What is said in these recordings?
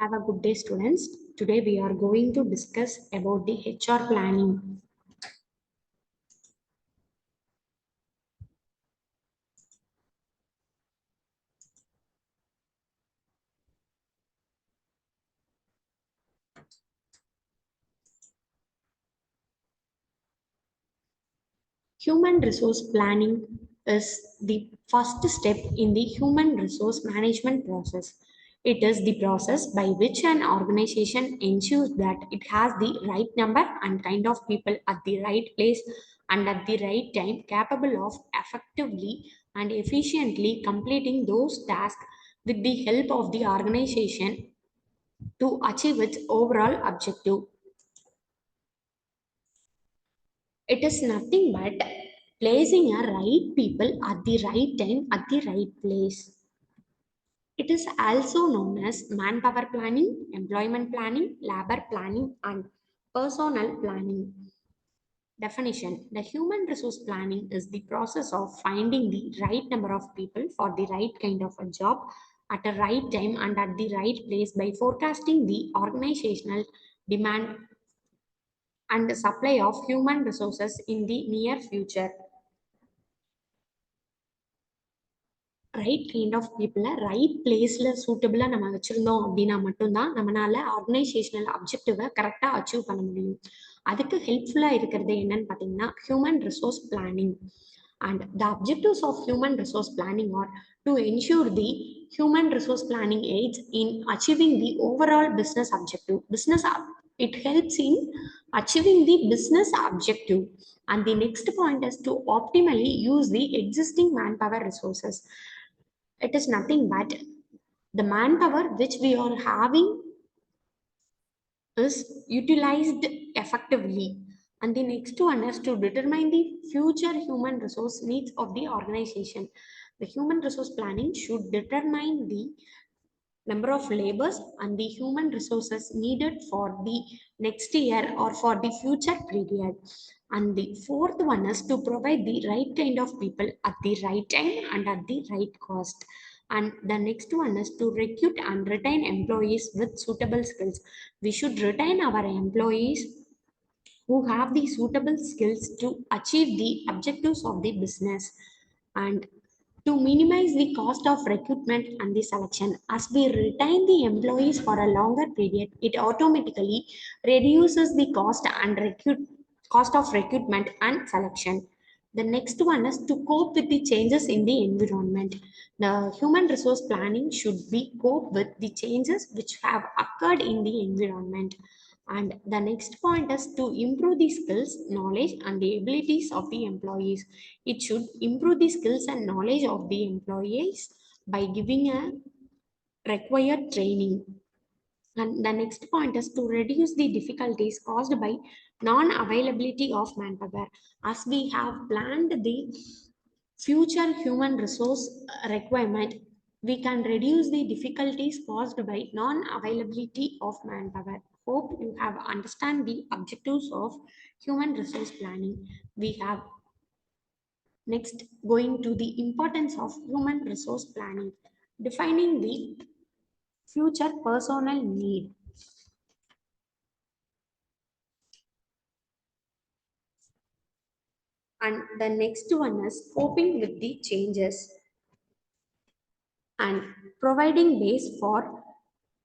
Have a good day, students. Today we are going to discuss about the HR planning. Human resource planning is the first step in the human resource management process. It is the process by which an organization ensures that it has the right number and kind of people at the right place and at the right time capable of effectively and efficiently completing those tasks with the help of the organization to achieve its overall objective. It is nothing but placing a right people at the right time at the right place. It is also known as manpower planning, employment planning, labor planning, and personnel planning. Definition: the human resource planning is the process of finding the right number of people for the right kind of a job at a right time and at the right place by forecasting the organizational demand and the supply of human resources in the near future. Right kind of பீப்புளை right பிளேஸில் சூட்டபிளாக நம்ம வச்சுருந்தோம் அப்படின்னா மட்டும்தான் நம்மளால organisational அப்ஜெக்டிவை கரெக்டாக achieve பண்ண முடியும். அதுக்கு ஹெல்ப்ஃபுல்லாக இருக்கிறது என்னன்னு பார்த்தீங்கன்னா human resource planning. And the objectives of human resource planning are to ensure the human resource planning aids in achieving the overall business objective. It helps in achieving the business objective. And the next point is to optimally use the existing manpower resources. It is nothing but the manpower which we are having is utilized effectively. And the next one is to determine the future human resource needs of the organization. The human resource planning should determine the number of labors and the human resources needed for the next year or for the future period. And the fourth one is to provide the right kind of people at the right time and at the right cost. And the next one is to recruit and retain employees with suitable skills. We should retain our employees who have the suitable skills to achieve the objectives of the business. And to minimize the cost of recruitment and the selection, as we retain the employees for a longer period, it automatically reduces the cost of recruitment and selection. The next one is to cope with the changes in the environment. The human resource planning should be cope with the changes which have occurred in the environment. And the next point is to improve the skills, knowledge, and the abilities of the employees. It should improve the skills and knowledge of the employees by giving a required training. And the next point is to reduce the difficulties caused by non-availability of manpower. As we have planned the future human resource requirement, we can reduce the difficulties caused by non-availability of manpower. Hope you have understand the objectives of human resource planning. We have next going to the importance of human resource planning, defining the future personnel need. And the next one is coping with the changes and providing base for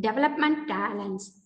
development talents.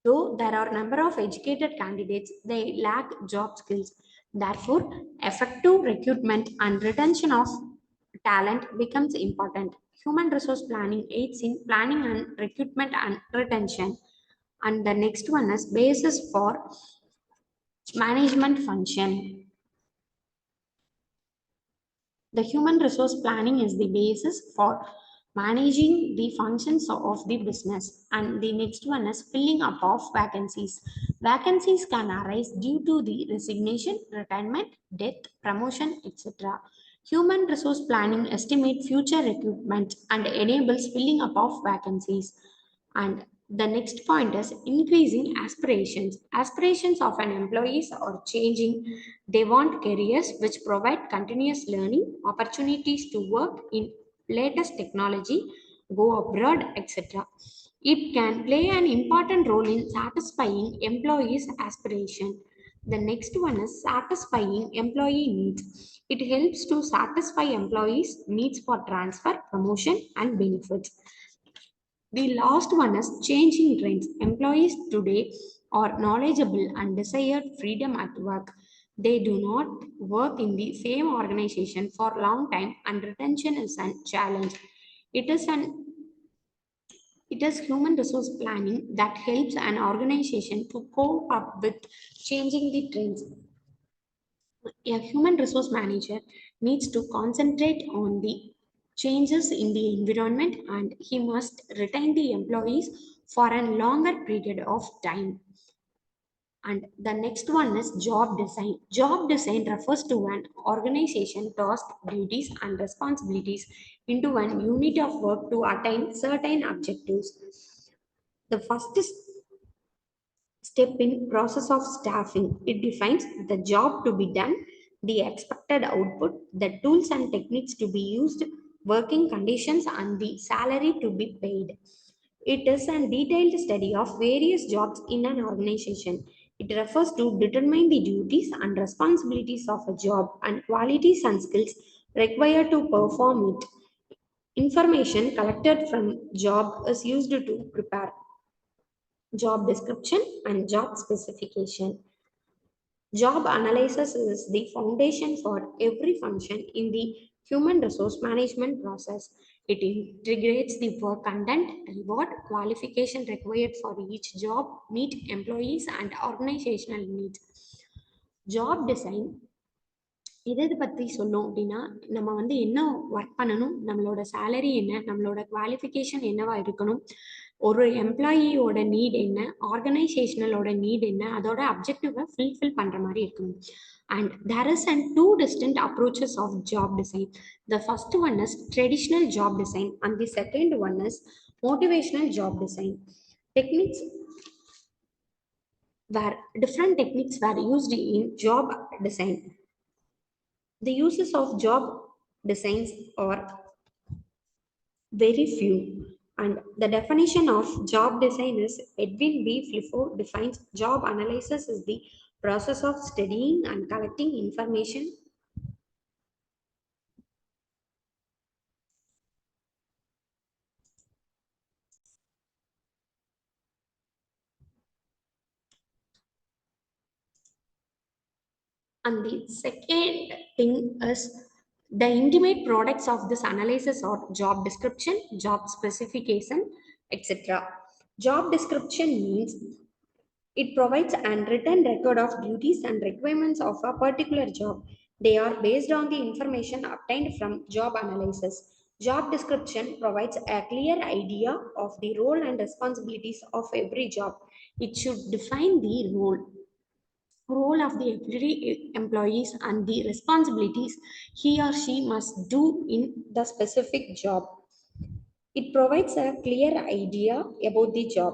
Though there are a number of educated candidates, they lack job skills. Therefore, effective recruitment and retention of talent becomes important. Human resource planning aids in planning and recruitment and retention. And the next one is basis for management function. The human resource planning is the basis for managing the functions of the business. And the next one is filling up of vacancies. Vacancies can arise due to the resignation, retirement, death, promotion, etc. Human resource planning estimates future recruitment and enables filling up of vacancies. And the next point is increasing aspirations. Aspirations of an employees are changing. They want careers which provide continuous learning, opportunities to work in latest technology, go abroad, etc. It can play an important role in satisfying employees' aspiration. The next one is satisfying employee needs. It helps to satisfy employees' needs for transfer, promotion, and benefits. The last one is changing trends. Employees today are knowledgeable and desire freedom at work. They do not work in the same organization for a long time, and retention is a challenge. It is an it is human resource planning that helps an organization to cope up with changing the trends. A human resource manager needs to concentrate on the changes in the environment, and he must retain the employees for a longer period of time. And the next one is job design. Job design refers to an organization task, duties, and responsibilities into one unit of work to attain certain objectives. The first step in process of staffing. It defines the job to be done, the expected output, the tools and techniques to be used, working conditions, and the salary to be paid. It is a detailed study of various jobs in an organization. It refers to determine the duties and responsibilities of a job and qualities and skills required to perform it. Information collected from job is used to prepare job description and job specification. Job analysis is the foundation for every function in the human resource management process. It integrates the work content, reward, qualification required for each job, meet employees and organizational needs. Job design இதை பற்றி சொன்னோம் அப்படின்னா நம்ம வந்து என்ன work பண்ணணும், நம்மளோட salary என்ன, நம்மளோட குவாலிஃபிகேஷன் என்னவா இருக்கணும், ஒரு எம்ப்ளாயியோட நீட் என்ன, ஆர்கனைசேஷனலோட நீட் என்ன, அதோட அப்ஜெக்டிவை ஃபுல்ஃபில் பண்ணுற மாதிரி இருக்கணும். And there is an two distinct approaches of job design. The first one is traditional job design and the second one is motivational job design. Techniques were different techniques were used in job design. The uses of job designs are very few, and the definition of job design is Edwin B. Flifo defines job analysis as the process of studying and collecting information and the second thing is the intimate products of this analysis are job description, job specification, etc. Job description means it provides an written record of duties and requirements of a particular job. They are based on the information obtained from job analysis. Job description provides a clear idea of the role and responsibilities of every job. It should define the role of the every employees and the responsibilities he or she must do in the specific job. It provides a clear idea about the job.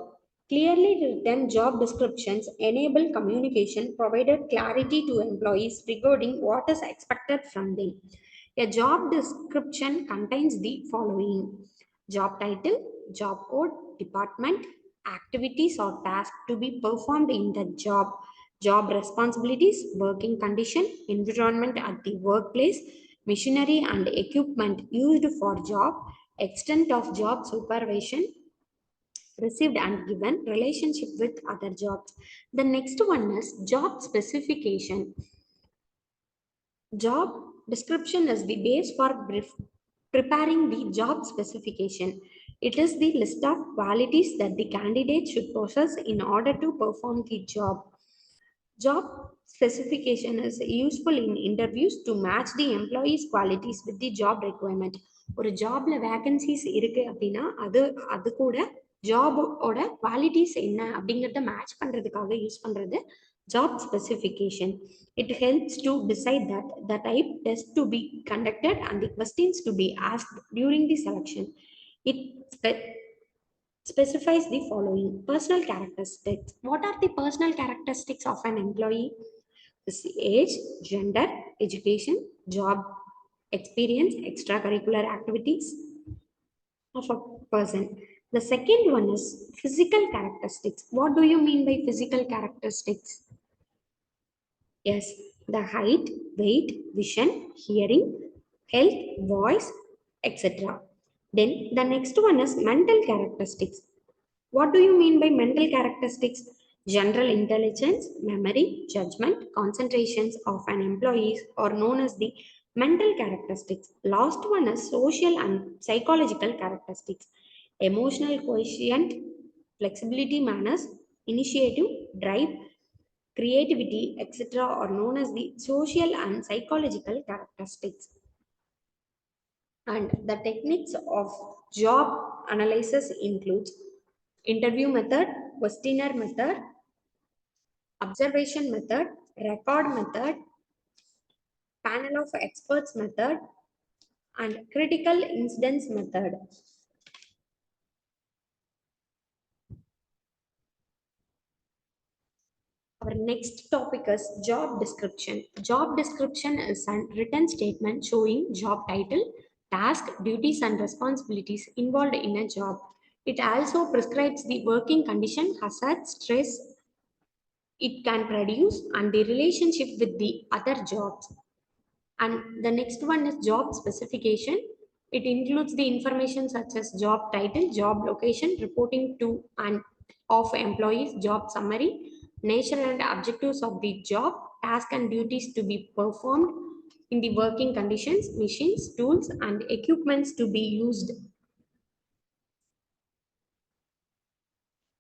Clearly written job descriptions enable communication, provided clarity to employees regarding what is expected from them. A job description contains the following: job title, job code, department, activities or tasks to be performed in the job, job responsibilities, working condition, environment at the workplace, machinery and equipment used for job, extent of job supervision received and given, relationship with other jobs. The next one is job specification. Job description is the base for preparing the job specification. It is the list of qualities that the candidate should possess in order to perform the job. Job specification is useful in interviews to match the employee's qualities with the job requirement. ஒரு ஜாப்ல vacancies இருக்கு அப்படின்னா அது அது கூட ஜாபோட qualities என்ன அப்படிங்கிறத match பண்றதுக்காக யூஸ் பண்றது job specification. It helps to decide that the type test to be conducted and the questions to be asked during the selection. It specifies the following personal characteristics. What are the personal characteristics of an employee? This is age, gender, education, job experience, extracurricular activities of a person. The second one is physical characteristics. What do you mean by physical characteristics? Yes, the height, weight, vision, hearing, health, voice, etc. Then the next one is mental characteristics. What do you mean by mental characteristics? General intelligence, memory, judgment, concentrations of an employee are known as the mental characteristics. Last one is social and psychological characteristics. Emotional quotient, flexibility, manners, initiative, drive, creativity, etc. are known as the social and psychological characteristics. And the techniques of job analysis includes interview method, questionnaire method, observation method, record method, panel of experts method, and critical incidents method. Our next topic is job description. Job description is a written statement showing job title, task, duties, and responsibilities involved in a job. It also prescribes the working condition, hazards, stress it can produce, and the relationship with the other jobs. And the next one is job specification. It includes the information such as job title, job location, reporting to and of employees, job summary, nature and objectives of the job, task and duties to be performed in the working conditions, machines, tools, and equipments to be used.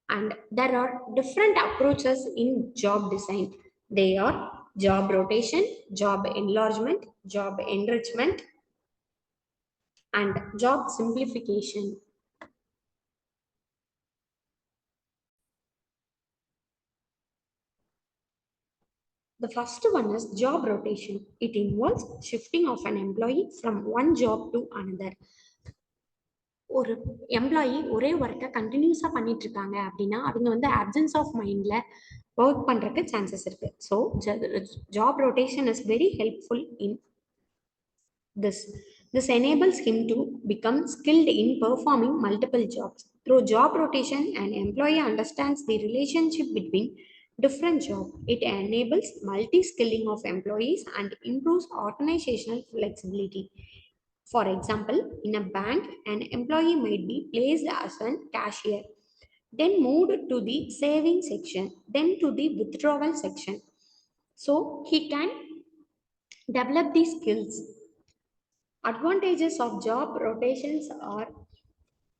And there are different approaches in job design. They are job rotation, job enlargement, job enrichment, and job simplification. The first one is job rotation. It involves shifting of an employee from one job to another. ஒரு employee ஒரே ஒர்க்கை கண்டினியூஸாக பண்ணிட்டு இருக்காங்க அப்படின்னா அவங்க வந்து absence of மைண்டில் ஒர்க் பண்ணுறதுக்கு சான்சஸ் இருக்கு. So job rotation is very helpful in this. This enables him to become skilled in performing multiple jobs. Through job rotation, an employee understands the relationship between different jobs. It enables multi-skilling of employees and improves organizational flexibility. For example, in a bank, an employee might be placed as a cashier, then moved to the saving section, then to the withdrawal section. So he can develop these skills. Advantages of job rotations are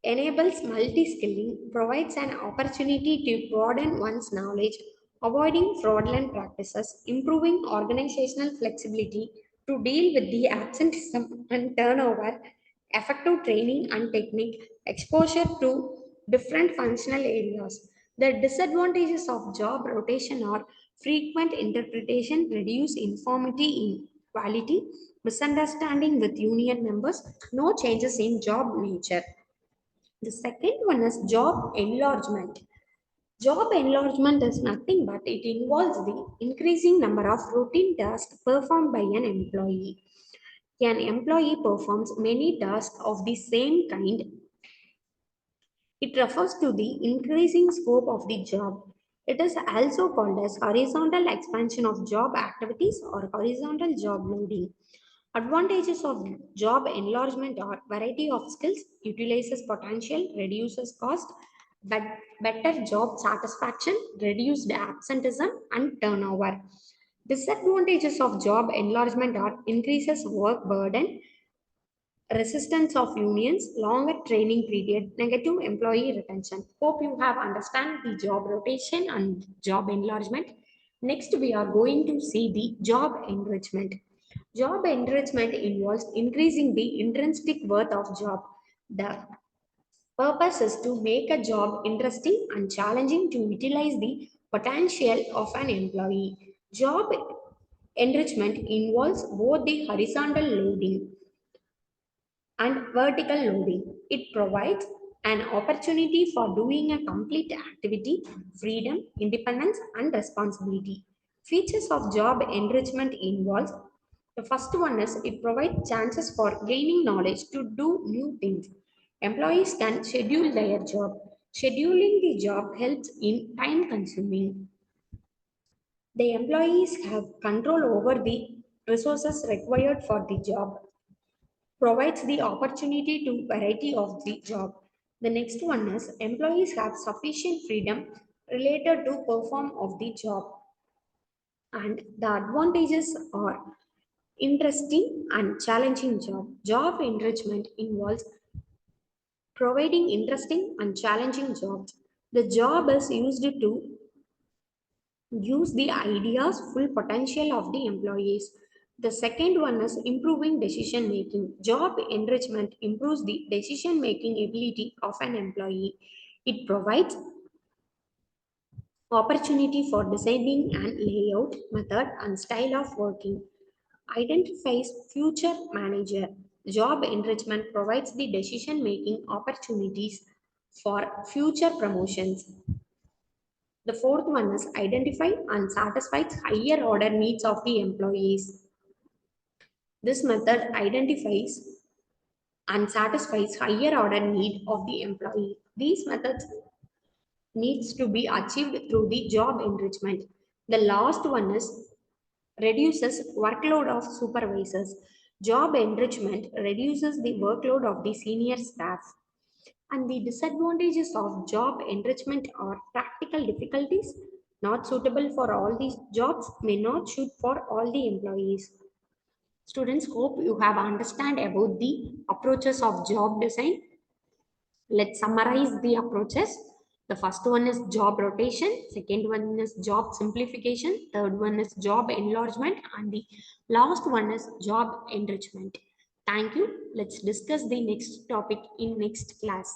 enables multi-skilling, provides an opportunity to broaden one's knowledge, avoiding fraudulent practices, improving organizational flexibility to deal with the absenteeism and turnover, effective training and technique, exposure to different functional areas. The disadvantages of job rotation are frequent interpretation, reduced uniformity in quality, misunderstanding with union members, no changes in job nature. The second one is job enlargement. Job enlargement is nothing but it involves the increasing number of routine tasks performed by an employee. An employee performs many tasks of the same kind. It refers to the increasing scope of the job. It is also called as horizontal expansion of job activities or horizontal job loading. Advantages of job enlargement are variety of skills, utilizes potential, reduces cost, but better job satisfaction, reduced absenteeism and turnover. Disadvantages of job enlargement are increases work burden, resistance of unions, longer training period, negative employee retention. Hope you have understand the job rotation and job enlargement. Next, we are going to see the job enrichment. Job enrichment involves increasing the intrinsic worth of job. The purpose is to make a job interesting and challenging to utilize the potential of an employee. Job enrichment involves both the horizontal loading and vertical loading. It provides an opportunity for doing a complete activity, freedom, independence, and responsibility. Features of job enrichment involves the first one is it provides chances for gaining knowledge to do new things. Employees can schedule their job. Scheduling the job helps in time consuming. The employees have control over the resources required for the job, provides the opportunity to variety of the job. The next one is employees have sufficient freedom related to perform of the job, and the advantages are interesting and challenging job. Job enrichment involves providing interesting and challenging jobs. The job is used to use the ideas full potential of the employees. The second one is improving decision making. Job enrichment improves the decision making ability of an employee. It provides opportunity for deciding and layout method and style of working. Identifies future manager. Job enrichment provides the decision making opportunities for future promotions. The fourth one is identify and satisfy higher order needs of the employees. This method identifies and satisfies higher order need of the employee. These methods needs to be achieved through the job enrichment. The last one is reduces workload of supervisors. Job enrichment reduces the workload of the senior staff. And the disadvantages of job enrichment are practical difficulties, not suitable for all these jobs, may not suit for all the employees. Students, hope you have understand about the approaches of job design. Let's summarize the approaches. The first one is job rotation, second one is job simplification, third one is job enlargement, and the last one is job enrichment. Thank you. Let's discuss the next topic in next class.